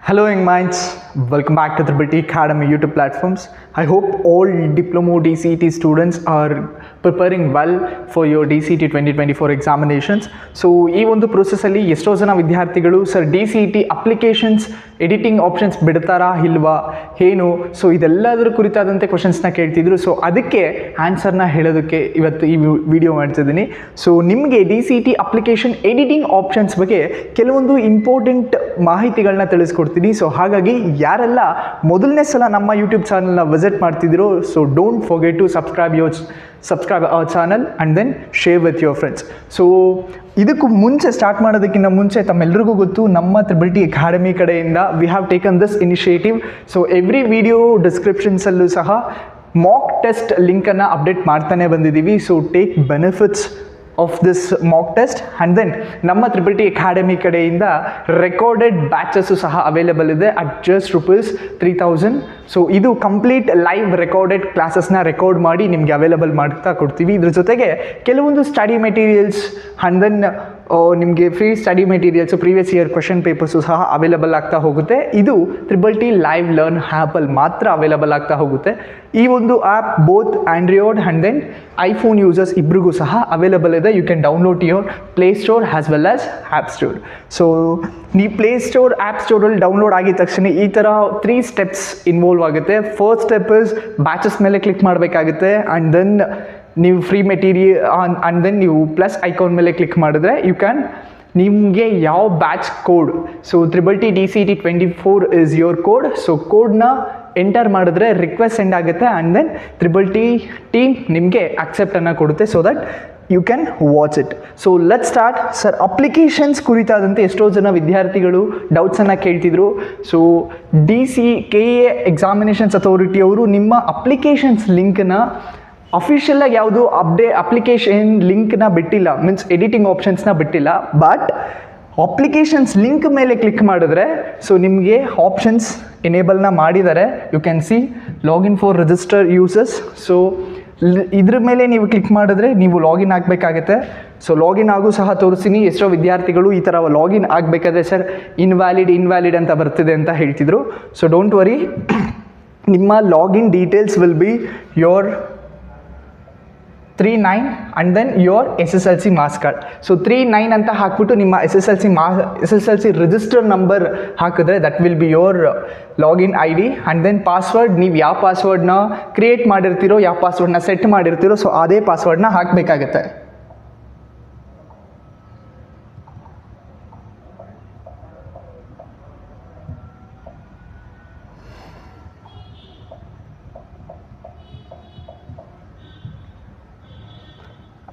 Hello, young minds. Welcome back to Triple T Academy YouTube platforms. I hope all Diploma DCET students are preparing well for your DCET 2024 examinations. So, ಈ ಒಂದು ಪ್ರೊಸೆಸ್ಸಲ್ಲಿ ಎಷ್ಟೋ ಜನ ವಿದ್ಯಾರ್ಥಿಗಳು sir DCET applications editing options ಬಿಡ್ತಾರಾ ಇಲ್ವಾ ಏನು, so ಇದೆಲ್ಲದರ ಕುರಿತಾದಂತೆ ಕ್ವಶನ್ಸ್ನ ಕೇಳ್ತಿದ್ರು. So ಅದಕ್ಕೆ ಆನ್ಸರ್ನ ಹೇಳೋದಕ್ಕೆ ಇವತ್ತು ಈ ವಿಡಿಯೋ ಮಾಡ್ತಿದ್ದೀನಿ. ಸೊ ನಿಮಗೆ DCET ಅಪ್ಲಿಕೇಶನ್ ಎಡಿಟಿಂಗ್ ಆಪ್ಷನ್ಸ್ ಬಗ್ಗೆ ಕೆಲವೊಂದು ಇಂಪಾರ್ಟೆಂಟ್ ಮಾಹಿತಿಗಳನ್ನ ತಿಳಿಸ್ಕೊಡ್ತೀನಿ. ಸೊ ಹಾಗಾಗಿ ಯಾರೆಲ್ಲ ಮೊದಲನೇ ಸಲ ನಮ್ಮ ಯೂಟ್ಯೂಬ್ ಚಾನಲ್ನ ವಿಸಿಟ್ ಮಾಡ್ತಿದ್ದೀರೋ, so don't forget to subscribe our channel and then share with your friends. So ಇದಕ್ಕೂ ಮುಂಚೆ ಸ್ಟಾರ್ಟ್ ಮಾಡೋದಕ್ಕಿಂತ ಮುಂಚೆ ತಮ್ಮೆಲ್ಲರಿಗೂ ಗೊತ್ತು, ನಮ್ಮ ತ್ರಿಬಲ್ ಟಿ ಅಕಾಡೆಮಿ ಕಡೆಯಿಂದ we have taken this initiative. So every video ಡಿಸ್ಕ್ರಿಪ್ಷನ್ಸಲ್ಲೂ ಸಹ ಮಾಕ್ ಟೆಸ್ಟ್ ಲಿಂಕನ್ನು ಅಪ್ಡೇಟ್ ಮಾಡ್ತಾನೆ ಬಂದಿದ್ದೀವಿ. So take benefits of this mock test and then ನಮ್ಮ ತ್ರಿಬಲ್ ಟಿ ಅಕಾಡೆಮಿ ಕಡೆಯಿಂದ ರೆಕಾರ್ಡೆಡ್ ಬ್ಯಾಚಸ್ಸು ಸಹ ಅವೈಲೇಬಲ್ ಇದೆ ಅಟ್ ಜಸ್ಟ್ ₹3000. ಸೊ ಇದು ಕಂಪ್ಲೀಟ್ ಲೈವ್ ರೆಕಾರ್ಡೆಡ್ ಕ್ಲಾಸಸ್ನ ರೆಕಾರ್ಡ್ ಮಾಡಿ ನಿಮಗೆ ಅವೈಲೇಬಲ್ ಮಾಡ್ತಾ ಕೊಡ್ತೀವಿ. ಇದ್ರ ಜೊತೆಗೆ ಕೆಲವೊಂದು ಸ್ಟಡಿ ಮೆಟೀರಿಯಲ್ಸ್ ಆ್ಯಂಡ್ ದೆನ್ ನಿಮಗೆ free study materials, previous year question papers ಸಹ ಅವೈಲೇಬಲ್ ಆಗ್ತಾ ಹೋಗುತ್ತೆ. ಇದು ತ್ರಿಬಲ್ ಟಿ ಲೈವ್ ಲರ್ನ್ ಆ್ಯಪಲ್ಲಿ ಮಾತ್ರ ಅವೈಲೇಬಲ್ ಆಗ್ತಾ ಹೋಗುತ್ತೆ. ಈ ಒಂದು app both android and then iPhone users ಇಬ್ರಿಗೂ ಸಹ ಅವೈಲೇಬಲ್ ಇದೆ. You can download your play store as well as app store. So ನೀವು ಪ್ಲೇ ಸ್ಟೋರ್ ಆ್ಯಪ್ ಸ್ಟೋರಲ್ಲಿ ಡೌನ್ಲೋಡ್ ಆಗಿದ ತಕ್ಷಣ ಈ ಥರ 3 ಸ್ಟೆಪ್ಸ್ ಇನ್ವಾಲ್ವ್ ಆಗುತ್ತೆ. ಫಸ್ಟ್ ಸ್ಟೆಪ್ ಇಸ್ ಬ್ಯಾಚಸ್ ಮೇಲೆ ಕ್ಲಿಕ್ ಮಾಡಬೇಕಾಗುತ್ತೆ ಆ್ಯಂಡ್ ದೆನ್ ನೀವು ಫ್ರೀ ಮೆಟೀರಿಯಲ್ ಆ್ಯಂಡ್ ದೆನ್ ನೀವು ಪ್ಲಸ್ ಐಕಾನ್ ಮೇಲೆ ಕ್ಲಿಕ್ ಮಾಡಿದ್ರೆ ಯು ಕ್ಯಾನ್ ನಿಮಗೆ ಯಾವ batch code, so triple T DCET 24 is your code. So ಕೋಡ್ನ ಎಂಟರ್ ಮಾಡಿದ್ರೆ ರಿಕ್ವೆಸ್ಟ್ ಸೆಂಡ್ ಆಗುತ್ತೆ and then triple T team ನಿಮಗೆ ಅಕ್ಸೆಪ್ಟನ್ನು ಕೊಡುತ್ತೆ so that you can watch it. So let start. Sir applications ಕುರಿತಾದಂತೆ ಎಷ್ಟೋ ಜನ ವಿದ್ಯಾರ್ಥಿಗಳು ಡೌಟ್ಸನ್ನು ಕೇಳ್ತಿದ್ರು. ಸೊ DCKA ಎಕ್ಸಾಮಿನೇಷನ್ಸ್ ಅಥಾರಿಟಿ ಅವರು ನಿಮ್ಮ ಅಪ್ಲಿಕೇಶನ್ಸ್ ಲಿಂಕ್ನ ಅಫಿಷಿಯಲಾಗಿ ಯಾವುದು ಅಪ್ಲಿಕೇಶನ್ ಲಿಂಕ್ನ ಬಿಟ್ಟಿಲ್ಲ, ಮೀನ್ಸ್ ಎಡಿಟಿಂಗ್ ಆಪ್ಷನ್ಸ್ನ ಬಿಟ್ಟಿಲ್ಲ. ಬಟ್ ಅಪ್ಲಿಕೇಶನ್ಸ್ ಲಿಂಕ್ ಮೇಲೆ ಕ್ಲಿಕ್ ಮಾಡಿದ್ರೆ ಸೊ ನಿಮಗೆ ಆಪ್ಷನ್ಸ್ ಎನೇಬಲ್ನ ಮಾಡಿದ್ದಾರೆ. You can see login for register users. So ಇದ್ರ ಮೇಲೆ ನೀವು ಕ್ಲಿಕ್ ಮಾಡಿದ್ರೆ ನೀವು ಲಾಗಿನ್ ಆಗಬೇಕಾಗತ್ತೆ. ಸೊ ಲಾಗಿನ್ ಆಗು ಸಹ ತೋರಿಸ್ತೀನಿ. ಎಷ್ಟೋ ವಿದ್ಯಾರ್ಥಿಗಳು ಈ ಥರ ಲಾಗಿನ್ ಆಗಬೇಕಾದ್ರೆ ಸರ್ ಇನ್ವ್ಯಾಲಿಡ್ ಅಂತ ಬರ್ತಿದೆ ಅಂತ ಹೇಳ್ತಿದ್ರು. ಸೊ ಡೋಂಟ್ ವರಿ, ನಿಮ್ಮ login details will be your 39 and then your SSLC marks card. So 39 ಅಂತ ಹಾಕ್ಬಿಟ್ಟು ನಿಮ್ಮ SSLC ರಿಜಿಸ್ಟರ್ ನಂಬರ್ ಹಾಕಿದ್ರೆ that will be your login ID and then password. ನೀವು ಯಾವ ಪಾಸ್ವರ್ಡ್ನ ಕ್ರಿಯೇಟ್ ಮಾಡಿರ್ತೀರೋ, ಯಾವ ಪಾಸ್ವರ್ಡ್ನ ಸೆಟ್ ಮಾಡಿರ್ತೀರೋ, ಸೊ ಅದೇ ಪಾಸ್ವರ್ಡ್ನ ಹಾಕಬೇಕಾಗತ್ತೆ.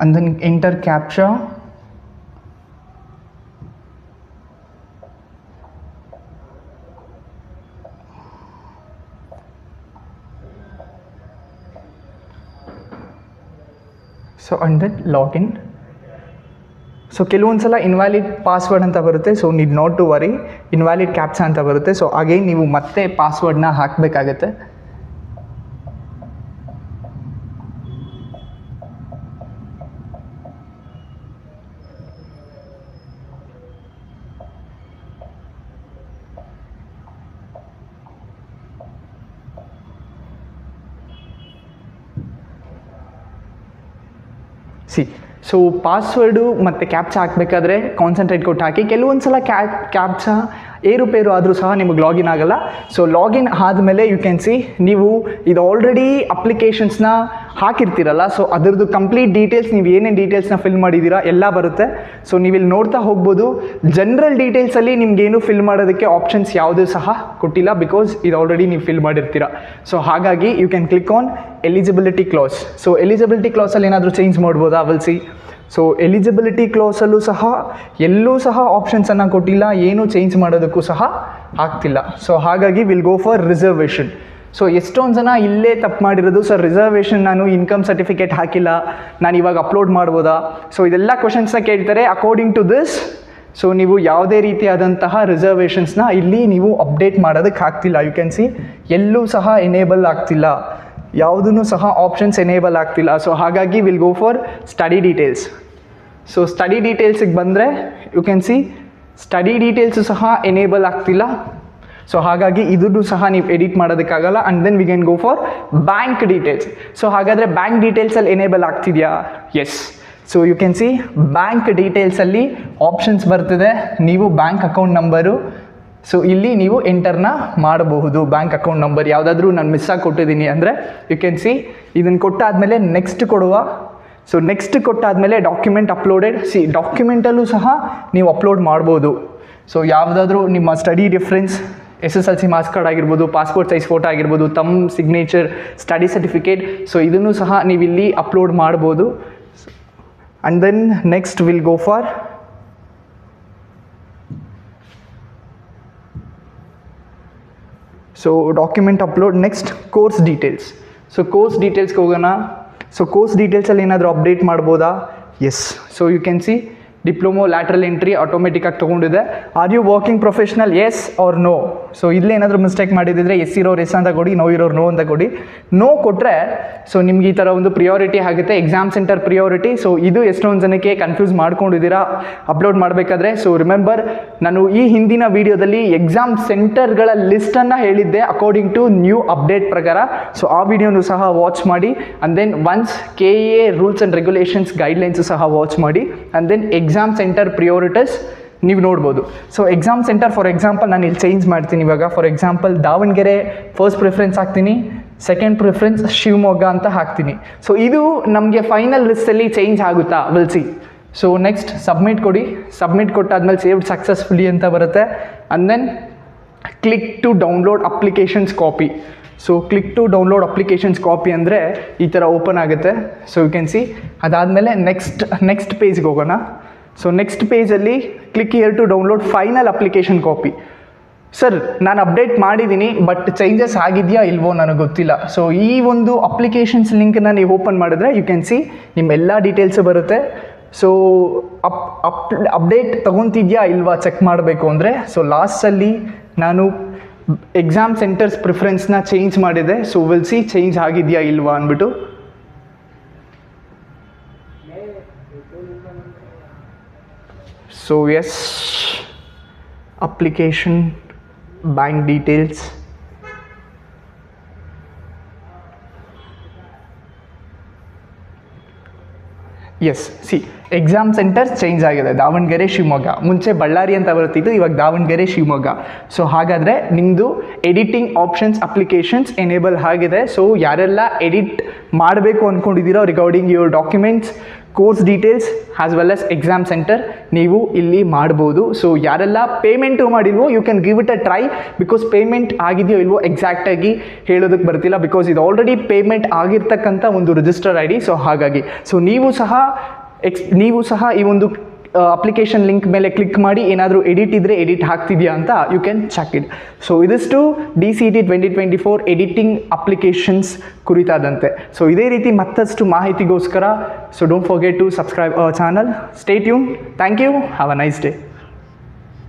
And then enter CAPTCHA. So and then login. So ಕೆಲವೊಂದು ಸಲ ಇನ್ವ್ಯಾಲಿಡ್ ಪಾಸ್ವರ್ಡ್ ಅಂತ ಬರುತ್ತೆ. So need not to worry, invalid captcha ಅಂತ ಬರುತ್ತೆ. ಸೊ ಅಗೈನ್ ನೀವು ಮತ್ತೆ ಪಾಸ್ವರ್ಡ್ನ ಹಾಕಬೇಕಾಗತ್ತೆ. ಸೊ ಪಾಸ್ವರ್ಡು ಮತ್ತು ಕ್ಯಾಪ್ಚಾ ಹಾಕಬೇಕಾದ್ರೆ ಕಾನ್ಸಂಟ್ರೇಟ್ ಕೊಟ್ಟು ಹಾಕಿ. ಕೆಲವೊಂದು ಸಲ ಕ್ಯಾಪ್ಚಾ ಏರುಪೇರು ಆದರೂ ಸಹ ನಿಮಗೆ ಲಾಗಿನ್ ಆಗೋಲ್ಲ. ಸೊ ಲಾಗಿನ್ ಆದಮೇಲೆ ಯು ಕ್ಯಾನ್ ಸಿ ನೀವು ಇದು ಆಲ್ರೆಡಿ ಅಪ್ಲಿಕೇಶನ್ಸ್ನ ಹಾಕಿರ್ತೀರಲ್ಲ, ಸೊ ಅದರದ್ದು ಕಂಪ್ಲೀಟ್ ಡೀಟೇಲ್ಸ್, ನೀವು ಏನೇನು ಡೀಟೇಲ್ಸ್ನ ಫಿಲ್ ಮಾಡಿದ್ದೀರಾ ಎಲ್ಲ ಬರುತ್ತೆ. ಸೊ ನೀವಿಲ್ಲಿ ನೋಡ್ತಾ ಹೋಗ್ಬೋದು. ಜನರಲ್ ಡೀಟೇಲ್ಸಲ್ಲಿ ನಿಮಗೇನು ಫಿಲ್ ಮಾಡೋದಕ್ಕೆ ಆಪ್ಷನ್ಸ್ ಯಾವುದೂ ಸಹ ಕೊಟ್ಟಿಲ್ಲ, ಬಿಕಾಸ್ ಇದು ಆಲ್ರೆಡಿ ನೀವು ಫಿಲ್ ಮಾಡಿರ್ತೀರ. ಸೊ ಹಾಗಾಗಿ you can click on eligibility class. So eligibility ಕ್ಲಾಸಲ್ಲಿ ಏನಾದರೂ ಚೇಂಜ್ ಮಾಡ್ಬೋದಾ ವಿಲ್ ಸಿ. ಸೊ ಎಲಿಜಿಬಿಲಿಟಿ ಕ್ಲಾಸಲ್ಲೂ ಸಹ ಎಲ್ಲೂ ಸಹ ಆಪ್ಷನ್ಸನ್ನು ಕೊಟ್ಟಿಲ್ಲ, ಏನು ಚೇಂಜ್ ಮಾಡೋದಕ್ಕೂ ಸಹ ಆಗ್ತಿಲ್ಲ. ಸೊ ಹಾಗಾಗಿ will go for reservation. So ಎಷ್ಟೊಂದು ಜನ ಇಲ್ಲೇ ತಪ್ಪು ಮಾಡಿರೋದು, ಸರ್ ರಿಸರ್ವೇಷನ್ ನಾನು ಇನ್ಕಮ್ ಸರ್ಟಿಫಿಕೇಟ್ ಹಾಕಿಲ್ಲ, ನಾನು ಇವಾಗ ಅಪ್ಲೋಡ್ ಮಾಡ್ಬೋದಾ. ಸೊ ಇದೆಲ್ಲ ಕ್ವಶನ್ಸ್ನ ಕೇಳ್ತಾರೆ. ಅಕಾರ್ಡಿಂಗ್ ಟು ದಿಸ್, ಸೊ ನೀವು ಯಾವುದೇ ರೀತಿಯಾದಂತಹ ರಿಸರ್ವೇಷನ್ಸ್ನ ಇಲ್ಲಿ ನೀವು ಅಪ್ಡೇಟ್ ಮಾಡೋದಕ್ಕೆ ಆಗ್ತಿಲ್ಲ. ಯು ಕ್ಯಾನ್ ಸಿ ಎಲ್ಲೂ ಸಹ ಎನೇಬಲ್ ಆಗ್ತಿಲ್ಲ, ಯಾವುದೂ ಸಹ ಆಪ್ಷನ್ಸ್ ಎನೇಬಲ್ ಆಗ್ತಿಲ್ಲ. ಸೊ ಹಾಗಾಗಿ will go for study details. So study ಡೀಟೇಲ್ಸಿಗೆ ಬಂದರೆ you can see study details ಸಹ ಎನೇಬಲ್ ಆಗ್ತಿಲ್ಲ. ಸೊ ಹಾಗಾಗಿ ಇದನ್ನು ಸಹ ನೀವು ಎಡಿಟ್ ಮಾಡೋದಕ್ಕಾಗಲ್ಲ. And then we can go for bank details. So ಹಾಗಾದರೆ ಬ್ಯಾಂಕ್ ಡೀಟೇಲ್ಸಲ್ಲಿ ಎನೇಬಲ್ ಆಗ್ತಿದೆಯಾ? Yes. So you can see bank ಡೀಟೇಲ್ಸಲ್ಲಿ ಆಪ್ಷನ್ಸ್ ಬರ್ತಿದೆ. ನೀವು ಬ್ಯಾಂಕ್ ಅಕೌಂಟ್ ನಂಬರು, ಸೊ ಇಲ್ಲಿ ನೀವು ಎಂಟರ್ನ ಮಾಡಬಹುದು. ಬ್ಯಾಂಕ್ ಅಕೌಂಟ್ ನಂಬರ್ ಯಾವುದಾದ್ರೂ ನಾನು ಮಿಸ್ಸಾಗಿ ಕೊಟ್ಟಿದ್ದೀನಿ ಅಂದರೆ ಯು ಕ್ಯಾನ್ ಸಿ ಇದನ್ನು ಕೊಟ್ಟಾದಮೇಲೆ ನೆಕ್ಸ್ಟ್ ಕೊಡುವ. ಸೊ ನೆಕ್ಸ್ಟ್ ಕೊಟ್ಟಾದಮೇಲೆ ಡಾಕ್ಯುಮೆಂಟ್ ಅಪ್ಲೋಡೆಡ್. ಡಾಕ್ಯುಮೆಂಟಲ್ಲೂ ಸಹ ನೀವು ಅಪ್ಲೋಡ್ ಮಾಡ್ಬೋದು. ಸೊ ಯಾವುದಾದ್ರೂ ನಿಮ್ಮ study reference, SSLC marks card ಆಗಿರ್ಬೋದು, ಪಾಸ್ಪೋರ್ಟ್ ಸೈಜ್ ಫೋಟೋ ಆಗಿರ್ಬೋದು, ತಮ್ಮ ಸಿಗ್ನೇಚರ್, ಸ್ಟಡಿ ಸರ್ಟಿಫಿಕೇಟ್, ಸೊ ಇದನ್ನು ಸಹ ನೀವು ಇಲ್ಲಿ ಅಪ್ಲೋಡ್ ಮಾಡ್ಬೋದು. And then next will go for so document upload. Next course details. So course ಡೀಟೇಲ್ಸ್ಗೆ ಹೋಗೋಣ. ಸೊ ಕೋರ್ಸ್ ಡೀಟೇಲ್ಸಲ್ಲಿ ಏನಾದರೂ ಅಪ್ಡೇಟ್ ಮಾಡ್ಬೋದಾ? Yes. So you can see diploma lateral entry ಆಟೋಮೆಟಿಕ್ಕಾಗಿ ತೊಗೊಂಡಿದೆ. Are you working professional? Yes or no. So ಇಲ್ಲೇನಾದರೂ mistake ಮಾಡಿದಿದ್ರೆ yes ಇರೋರು ಎಸ್ ಅಂತ ಕೊಡಿ, ನೋ ಇರೋರು ನೋ ಅಂತ ಕೊಡಿ. ನೋ ಕೊಟ್ಟರೆ ಸೊ ನಿಮ್ಗೆ ಈ ಥರ ಒಂದು ಪ್ರಿಯಾರಿಟಿ ಆಗುತ್ತೆ, ಎಕ್ಸಾಮ್ ಸೆಂಟರ್ ಪ್ರಿಯಾರಿಟಿ. ಸೊ ಇದು ಎಷ್ಟೊಂದು ಜನಕ್ಕೆ ಕನ್ಫ್ಯೂಸ್ ಮಾಡ್ಕೊಂಡಿದ್ದೀರಾ ಅಪ್ಲೋಡ್ ಮಾಡಬೇಕಾದ್ರೆ. ಸೊ ರಿಮೆಂಬರ್, ನಾನು ಈ ಹಿಂದಿನ ವೀಡಿಯೋದಲ್ಲಿ ಎಕ್ಸಾಮ್ ಸೆಂಟರ್ಗಳ ಲಿಸ್ಟನ್ನು ಹೇಳಿದ್ದೆ ಅಕಾರ್ಡಿಂಗ್ ಟು ನ್ಯೂ ಅಪ್ಡೇಟ್ ಪ್ರಕಾರ. ಸೊ ಆ ವಿಡಿಯೋನು ಸಹ ವಾಚ್ ಮಾಡಿ. And then once KA rules and regulations guidelines ಸಹ ವಾಚ್ ಮಾಡಿ. And then exam centre priorities ನೀವು ನೋಡ್ಬೋದು. So exam centre for example ನಾನು ಇಲ್ಲಿ ಚೇಂಜ್ ಮಾಡ್ತೀನಿ ಇವಾಗ. For example Davanagere first preference ಹಾಕ್ತೀನಿ, ಸೆಕೆಂಡ್ ಪ್ರಿಫರೆನ್ಸ್ ಶಿವಮೊಗ್ಗ ಅಂತ ಹಾಕ್ತೀನಿ. ಸೊ ಇದು ನಮಗೆ ಫೈನಲ್ ಲಿಸ್ಟಲ್ಲಿ ಚೇಂಜ್ ಆಗುತ್ತಾ? Will see. So next submit ಕೊಡಿ. ಸಬ್ಮಿಟ್ ಕೊಟ್ಟಾದ್ಮೇಲೆ ಸೇವ್ಡ್ ಸಕ್ಸಸ್ಫುಲಿ ಅಂತ ಬರುತ್ತೆ. And then click to download applications copy. So click to download applications copy ಅಂದರೆ ಈ ಥರ ಓಪನ್ ಆಗುತ್ತೆ. So you can see. ಅದಾದಮೇಲೆ ನೆಕ್ಸ್ಟ್ ಪೇಜ್ಗೆ ಹೋಗೋಣ. ಸೊ ನೆಕ್ಸ್ಟ್ ಪೇಜಲ್ಲಿ click here to download final application copy. Sir ನಾನು ಅಪ್ಡೇಟ್ ಮಾಡಿದ್ದೀನಿ, ಬಟ್ ಚೇಂಜಸ್ ಆಗಿದೆಯಾ ಇಲ್ವೋ ನನಗೆ ಗೊತ್ತಿಲ್ಲ. ಸೊ ಈ ಒಂದು ಅಪ್ಲಿಕೇಶನ್ಸ್ ಲಿಂಕನ್ನು ನೀವು ಓಪನ್ ಮಾಡಿದ್ರೆ ಯು ಕ್ಯಾನ್ ಸಿ ನಿಮ್ಮೆಲ್ಲ ಡೀಟೇಲ್ಸು ಬರುತ್ತೆ. ಸೊ ಅಪ್ಡೇಟ್ ತೊಗೊತಿದ್ಯಾ ಇಲ್ವಾ ಚೆಕ್ ಮಾಡಬೇಕು ಅಂದರೆ, ಸೊ ಲಾಸ್ಟಲ್ಲಿ ನಾನು ಎಕ್ಸಾಮ್ ಸೆಂಟರ್ಸ್ ಪ್ರಿಫರೆನ್ಸ್ನ ಚೇಂಜ್ ಮಾಡಿದೆ. ಸೊ ವಿಲ್ ಸಿ ಚೇಂಜ್ ಆಗಿದೆಯಾ ಇಲ್ವಾ ಅಂದ್ಬಿಟ್ಟು. So yes, application, bank details, yes. See exam centre change ಆಗಿದೆ. ದಾವಣಗೆರೆ ಶಿವಮೊಗ್ಗ, ಮುಂಚೆ ಬಳ್ಳಾರಿ ಅಂತ ಬರುತ್ತಿದ್ದು, ಇವಾಗ ದಾವಣಗೆರೆ ಶಿವಮೊಗ್ಗ. ಸೊ ಹಾಗಾದರೆ ನಿಮ್ಮದು ಎಡಿಟಿಂಗ್ ಆಪ್ಷನ್ಸ್ ಅಪ್ಲಿಕೇಶನ್ಸ್ ಎನೇಬಲ್ ಆಗಿದೆ. ಸೊ ಯಾರೆಲ್ಲ ಎಡಿಟ್ ಮಾಡಬೇಕು ಅಂದ್ಕೊಂಡಿದ್ದೀರೋ regarding your documents, course details as well as exam centre ನೀವು ಇಲ್ಲಿ ಮಾಡ್ಬೋದು. ಸೊ ಯಾರೆಲ್ಲ ಪೇಮೆಂಟು ಮಾಡಿಲ್ವೋ you can give it a try. Because payment ಆಗಿದೆಯೋ ಇಲ್ವೋ ಎಕ್ಸಾಕ್ಟಾಗಿ ಹೇಳೋದಕ್ಕೆ ಬರ್ತಿಲ್ಲ, ಬಿಕಾಸ್ ಇದು ಆಲ್ರೆಡಿ ಪೇಮೆಂಟ್ ಆಗಿರ್ತಕ್ಕಂಥ ಒಂದು ರಿಜಿಸ್ಟರ್ ID. ಸೊ ಹಾಗಾಗಿ ಸೊ ನೀವು ಸಹ ಈ ಒಂದು ಅಪ್ಲಿಕೇಶನ್ ಲಿಂಕ್ ಮೇಲೆ ಕ್ಲಿಕ್ ಮಾಡಿ ಏನಾದರೂ ಎಡಿಟ್ ಇದ್ದರೆ ಎಡಿಟ್ ಆಗ್ತಿದೆಯಾ ಅಂತ you can check it. So ಇದಿಷ್ಟು DCET 2024 ಎಡಿಟಿಂಗ್ ಅಪ್ಲಿಕೇಶನ್ಸ್ ಕುರಿತಾದಂತೆ. ಸೊ ಇದೇ ರೀತಿ ಮತ್ತಷ್ಟು ಮಾಹಿತಿಗೋಸ್ಕರ so don't forget to subscribe our channel. Stay tune. Thank you. Have a nice day.